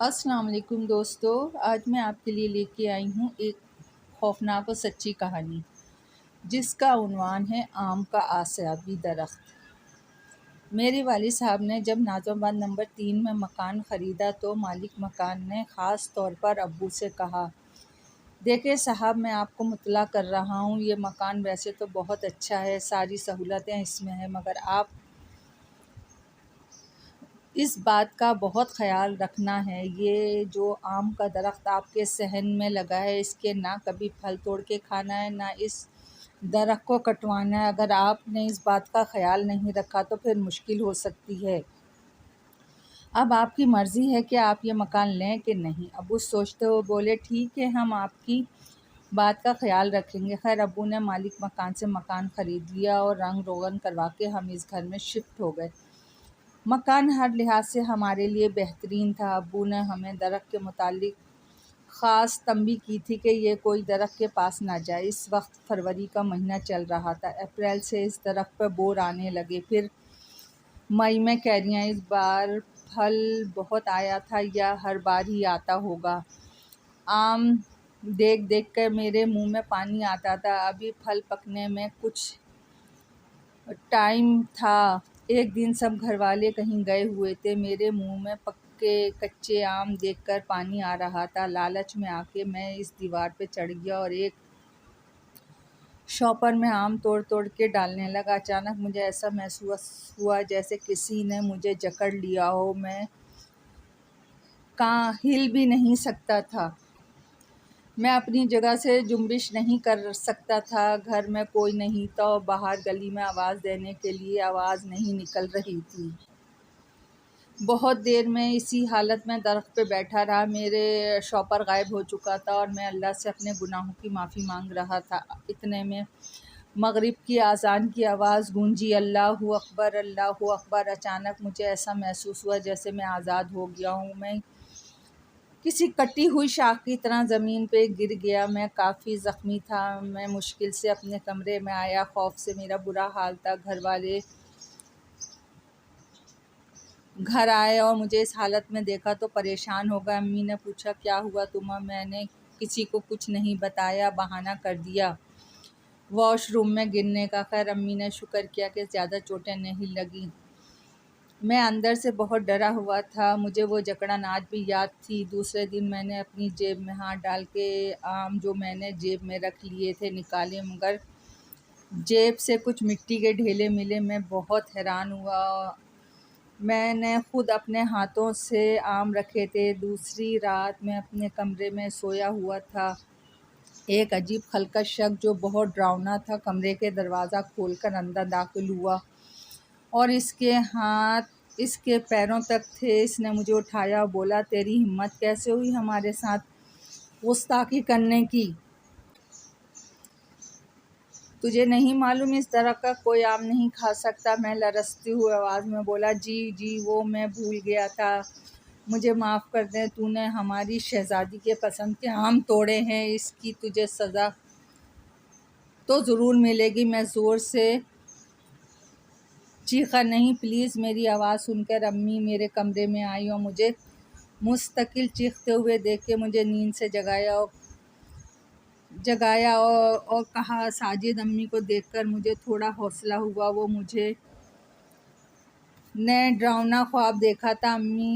السلام علیکم دوستو، آج میں آپ کے لیے لے کے آئی ہوں ایک خوفناک اور سچی کہانی جس کا عنوان ہے آم کا آسیابی درخت۔ میرے والد صاحب نے جب ناظم آباد نمبر 3 میں مکان خریدا تو مالک مکان نے خاص طور پر ابو سے کہا، دیکھیں صاحب، میں آپ کو مطلع کر رہا ہوں، یہ مکان ویسے تو بہت اچھا ہے، ساری سہولتیں اس میں ہیں، مگر آپ اس بات کا بہت خیال رکھنا ہے، یہ جو آم کا درخت آپ کے صحن میں لگا ہے، اس کے نہ کبھی پھل توڑ کے کھانا ہے، نہ اس درخت کو کٹوانا ہے۔ اگر آپ نے اس بات کا خیال نہیں رکھا تو پھر مشکل ہو سکتی ہے۔ اب آپ کی مرضی ہے کہ آپ یہ مکان لیں کہ نہیں۔ ابو سوچتے ہوئے بولے، ٹھیک ہے، ہم آپ کی بات کا خیال رکھیں گے۔ خیر، ابو نے مالک مکان سے مکان خرید لیا اور رنگ روغن کروا کے ہم اس گھر میں شفٹ ہو گئے۔ مکان ہر لحاظ سے ہمارے لیے بہترین تھا۔ ابو نے ہمیں درخت کے متعلق خاص تنبیہ کی تھی کہ یہ کوئی درخت کے پاس نہ جائے۔ اس وقت فروری کا مہینہ چل رہا تھا۔ اپریل سے اس درخت پر بور آنے لگے، پھر مئی میں کیریاں۔ اس بار پھل بہت آیا تھا، یا ہر بار ہی آتا ہوگا۔ آم دیکھ دیکھ کر میرے منہ میں پانی آتا تھا۔ ابھی پھل پکنے میں کچھ ٹائم تھا۔ ایک دن سب گھر والے کہیں گئے ہوئے تھے۔ میرے منہ میں پکے کچے آم دیکھ کر پانی آ رہا تھا۔ لالچ میں آ کے میں اس دیوار پہ چڑھ گیا اور ایک شاپر میں آم توڑ توڑ کے ڈالنے لگا۔ اچانک مجھے ایسا محسوس ہوا جیسے کسی نے مجھے جکڑ لیا ہو۔ میں ہل بھی نہیں سکتا تھا۔ میں اپنی جگہ سے جنبش نہیں کر سکتا تھا۔ گھر میں کوئی نہیں تھا اور باہر گلی میں آواز دینے کے لیے آواز نہیں نکل رہی تھی۔ بہت دیر میں اسی حالت میں درخت پہ بیٹھا رہا۔ میرے شاپر غائب ہو چکا تھا اور میں اللہ سے اپنے گناہوں کی معافی مانگ رہا تھا۔ اتنے میں مغرب کی اذان کی آواز گونجی، اللہ اکبر، اللہ اکبر۔ اچانک مجھے ایسا محسوس ہوا جیسے میں آزاد ہو گیا ہوں۔ میں کسی کٹی ہوئی شاخ کی طرح زمین پہ گر گیا۔ میں کافی زخمی تھا۔ میں مشکل سے اپنے کمرے میں آیا۔ خوف سے میرا برا حال تھا۔ گھر والے گھر آئے اور مجھے اس حالت میں دیکھا تو پریشان ہو گئے۔ امی نے پوچھا، کیا ہوا تمہیں؟ میں نے کسی کو کچھ نہیں بتایا، بہانہ کر دیا واش روم میں گرنے کا۔ خیر، امی نے شکر کیا کہ زیادہ چوٹیں نہیں لگیں۔ میں اندر سے بہت ڈرا ہوا تھا۔ مجھے وہ جکڑن آج بھی یاد تھی۔ دوسرے دن میں نے اپنی جیب میں ہاتھ ڈال کے آم جو میں نے جیب میں رکھ لیے تھے نکالے، مگر جیب سے کچھ مٹی کے ڈھیلے ملے۔ میں بہت حیران ہوا۔ میں نے خود اپنے ہاتھوں سے آم رکھے تھے۔ دوسری رات میں اپنے کمرے میں سویا ہوا تھا۔ ایک عجیب خلقت شخص جو بہت ڈراؤنا تھا کمرے کے دروازہ کھول کر اندر داخل ہوا اور اس کے ہاتھ اس کے پیروں تک تھے۔ اس نے مجھے اٹھایا اور بولا، تیری ہمت کیسے ہوئی ہمارے ساتھ گستاخی کرنے کی؟ تجھے نہیں معلوم اس درخت کا کوئی آم نہیں کھا سکتا؟ میں لرزتی ہوئی آواز میں بولا، جی وہ میں بھول گیا تھا، مجھے معاف کر دیں۔ تو نے ہماری شہزادی کے پسند کے آم توڑے ہیں، اس کی تجھے سزا تو ضرور ملے گی۔ میں زور سے چیخا، نہیں پلیز۔ میری آواز سن کر امی میرے کمرے میں آئی اور مجھے مستقل چیختے ہوئے دیکھ کے مجھے نیند سے جگایا اور کہا، ساجد۔ امی کو دیکھ کر مجھے تھوڑا حوصلہ ہوا۔ وہ مجھے نے ڈراؤنا خواب دیکھا تھا۔ امی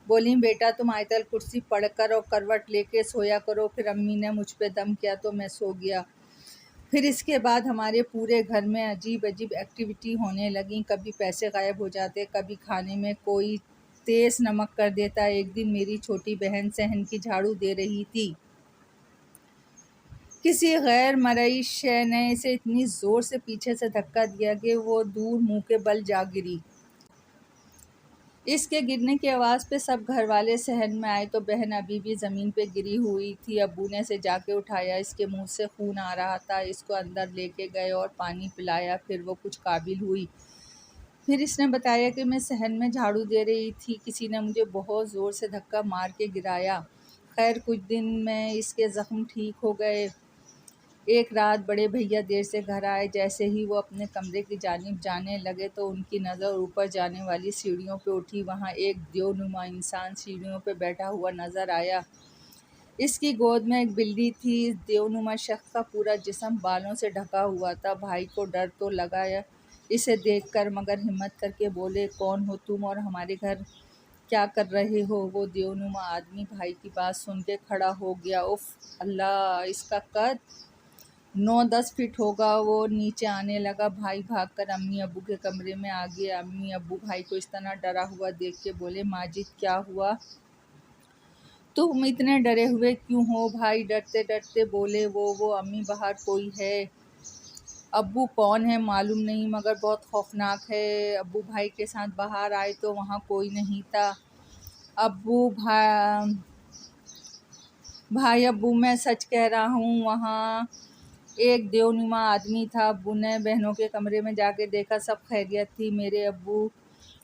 بولیں، بیٹا تم آیت الکرسی پڑھ کر اور کروٹ لے کے سویا کرو۔ پھر امی نے مجھ پہ دم کیا تو میں سو گیا۔ پھر اس کے بعد ہمارے پورے گھر میں عجیب ایکٹیویٹی ہونے لگیں۔ کبھی پیسے غائب ہو جاتے، کبھی کھانے میں کوئی تیز نمک کر دیتا۔ ایک دن میری چھوٹی بہن صحن کی جھاڑو دے رہی تھی۔ کسی غیر مرئی شے نے اسے اتنی زور سے پیچھے سے دھکا دیا کہ وہ دور منہ کے بل جا گری۔ اس کے گرنے کی آواز پہ سب گھر والے صحن میں آئے تو بہن ابھی بھی زمین پہ گری ہوئی تھی۔ ابو نے اسے جا کے اٹھایا، اس کے منہ سے خون آ رہا تھا۔ اس کو اندر لے کے گئے اور پانی پلایا، پھر وہ کچھ قابل ہوئی۔ پھر اس نے بتایا کہ میں صحن میں جھاڑو دے رہی تھی، کسی نے مجھے بہت زور سے دھکا مار کے گرایا۔ خیر، کچھ دن میں اس کے زخم ٹھیک ہو گئے۔ ایک رات بڑے بھیا دیر سے گھر آئے۔ جیسے ہی وہ اپنے کمرے کی جانب جانے لگے تو ان کی نظر اوپر جانے والی سیڑھیوں پہ اٹھی۔ وہاں ایک دیو نما انسان سیڑھیوں پہ بیٹھا ہوا نظر آیا۔ اس کی گود میں ایک بلی تھی۔ اس دیو نما شخص کا پورا جسم بالوں سے ڈھکا ہوا تھا۔ بھائی کو ڈر تو لگا اسے دیکھ کر، مگر ہمت کر کے بولے، کون ہو تم اور ہمارے گھر کیا کر رہے ہو؟ وہ دیو نما آدمی بھائی کی بات سن کے کھڑا ہو گیا۔ اف اللہ، اس کا قد 9-10 فٹ ہوگا۔ وہ نیچے آنے لگا۔ بھائی بھاگ کر امی ابو کے کمرے میں آ گیا۔ امی ابو بھائی کو اس طرح ڈرا ہوا دیکھ کے بولے، ماجد کیا ہوا؟ تم اتنے ڈرے ہوئے کیوں ہو؟ بھائی ڈرتے ڈرتے بولے، وہ امی باہر کوئی ہے۔ ابو کون ہے معلوم نہیں، مگر بہت خوفناک ہے۔ ابو بھائی کے ساتھ باہر آئے تو وہاں کوئی نہیں تھا۔ بھائی ابو میں سچ کہہ رہا ہوں، وہاں ایک دیو نما آدمی تھا۔ ابو نے بہنوں کے کمرے میں جا کے دیکھا، سب خیریت تھی۔ میرے ابو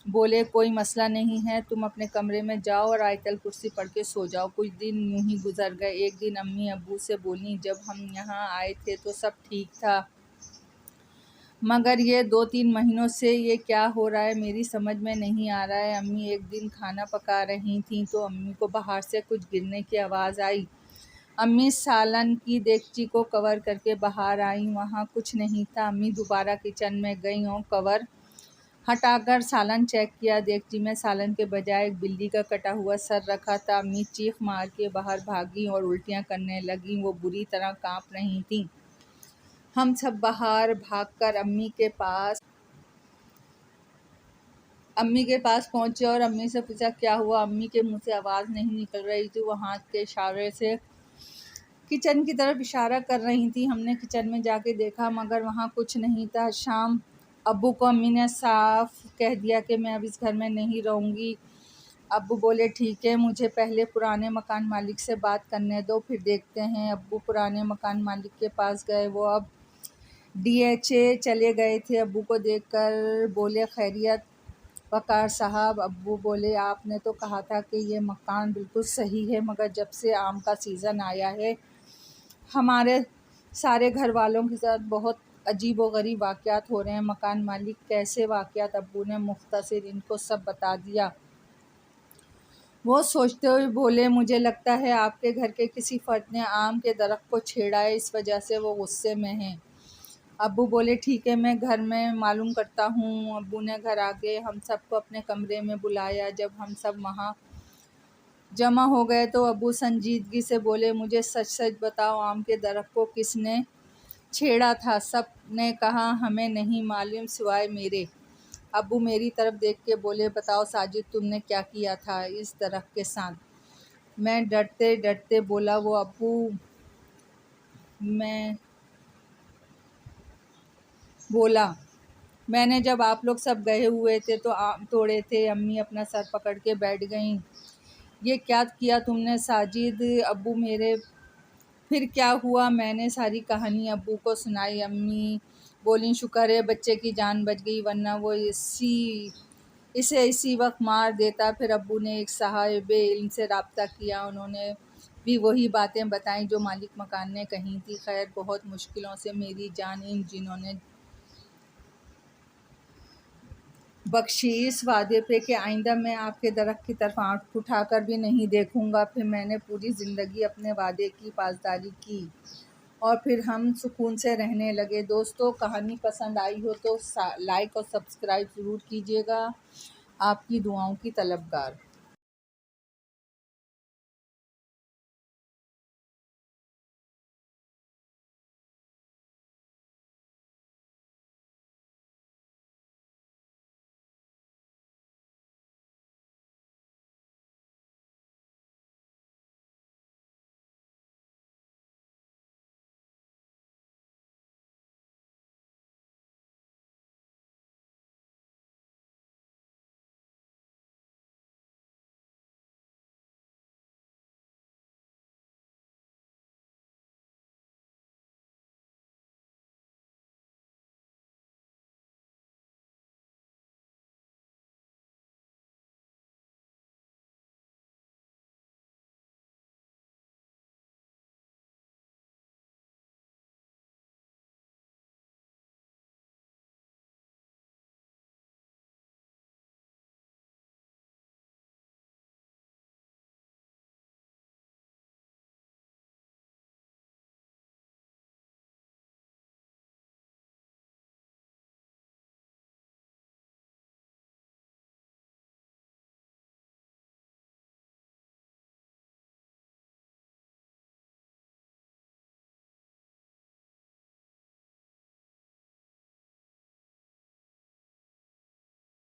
بولے، کوئی مسئلہ نہیں ہے، تم اپنے کمرے میں جاؤ اور آیت الکرسی پڑھ کے سو جاؤ۔ کچھ دن یوں ہی گزر گئے۔ ایک دن امی ابو سے بولیں، جب ہم یہاں آئے تھے تو سب ٹھیک تھا، مگر یہ 2-3 مہینوں سے یہ کیا ہو رہا ہے میری سمجھ میں نہیں آ رہا ہے۔ امی ایک دن کھانا پکا رہی تھیں تو امی کو باہر سے کچھ گرنے کی آواز آئی۔ امی سالن کی دیگچی کو کور کر کے باہر آئیں، وہاں کچھ نہیں تھا۔ امی دوبارہ کچن میں گئیں اور کور ہٹا کر سالن چیک کیا۔ دیگچی میں سالن کے بجائے ایک بلی کا کٹا ہوا سر رکھا تھا۔ امی چیخ مار کے باہر بھاگیں اور الٹیاں کرنے لگیں۔ وہ بری طرح کانپ رہی تھیں۔ ہم سب باہر بھاگ کر امی کے پاس پہنچے اور امی سے پوچھا، کیا ہوا؟ امی کے منہ سے آواز نہیں نکل رہی تھی۔ وہ ہاتھ کے اشارے سے کچن کی طرف اشارہ کر رہی تھیں۔ ہم نے کچن میں جا کے دیکھا، مگر وہاں کچھ نہیں تھا۔ شام ابو کو امی نے صاف کہہ دیا کہ میں اب اس گھر میں نہیں رہوں گی۔ ابو بولے، ٹھیک ہے، مجھے پہلے پرانے مکان مالک سے بات کرنے دو، پھر دیکھتے ہیں۔ ابو پرانے مکان مالک کے پاس گئے۔ وہ اب DHA چلے گئے تھے۔ ابو کو دیکھ کر بولے، خیریت وقار صاحب؟ ابو بولے، آپ نے تو کہا تھا کہ یہ مکان بالکل صحیح ہے، مگر جب سے آم کا سیزن آیا ہے ہمارے سارے گھر والوں کے ساتھ بہت عجیب و غریب واقعات ہو رہے ہیں۔ مکان مالک، کیسے واقعات؟ ابو نے مختصر ان کو سب بتا دیا۔ وہ سوچتے ہوئے بولے، مجھے لگتا ہے آپ کے گھر کے کسی فرد نے آم کے درخت کو چھیڑا ہے، اس وجہ سے وہ غصے میں ہیں۔ ابو بولے، ٹھیک ہے، میں گھر میں معلوم کرتا ہوں۔ ابو نے گھر آ کے ہم سب کو اپنے کمرے میں بلایا۔ جب ہم سب وہاں جمع ہو گئے تو ابو سنجیدگی سے بولے، مجھے سچ سچ بتاؤ، آم کے درخت کو کس نے چھیڑا تھا؟ سب نے کہا، ہمیں نہیں معلوم سوائے میرے۔ ابو میری طرف دیکھ کے بولے، بتاؤ ساجد، تم نے کیا کیا تھا اس درخت کے ساتھ؟ میں ڈرتے ڈرتے بولا، میں نے جب آپ لوگ سب گئے ہوئے تھے تو آم توڑے تھے۔ امی اپنا سر پکڑ کے بیٹھ گئیں۔ یہ کیا کیا تم نے ساجد؟ ابو میرے پھر کیا ہوا؟ میں نے ساری کہانی ابو کو سنائی۔ امی بولیں، شکر ہے بچے کی جان بچ گئی، ورنہ وہ اسے اسی وقت مار دیتا۔ پھر ابو نے ایک صاحب علم سے رابطہ کیا، انہوں نے بھی وہی باتیں بتائیں جو مالک مکان نے کہی تھی۔ خیر، بہت مشکلوں سے میری جان ان جنوں نے بخشی، اس وعدے پہ کہ آئندہ میں آپ کے درخت کی طرف آنکھ اٹھا کر بھی نہیں دیکھوں گا۔ پھر میں نے پوری زندگی اپنے وعدے کی پاسداری کی اور پھر ہم سکون سے رہنے لگے۔ دوستو، کہانی پسند آئی ہو تو لائک اور سبسکرائب ضرور کیجیے گا۔ آپ کی دعاؤں کی طلبگار۔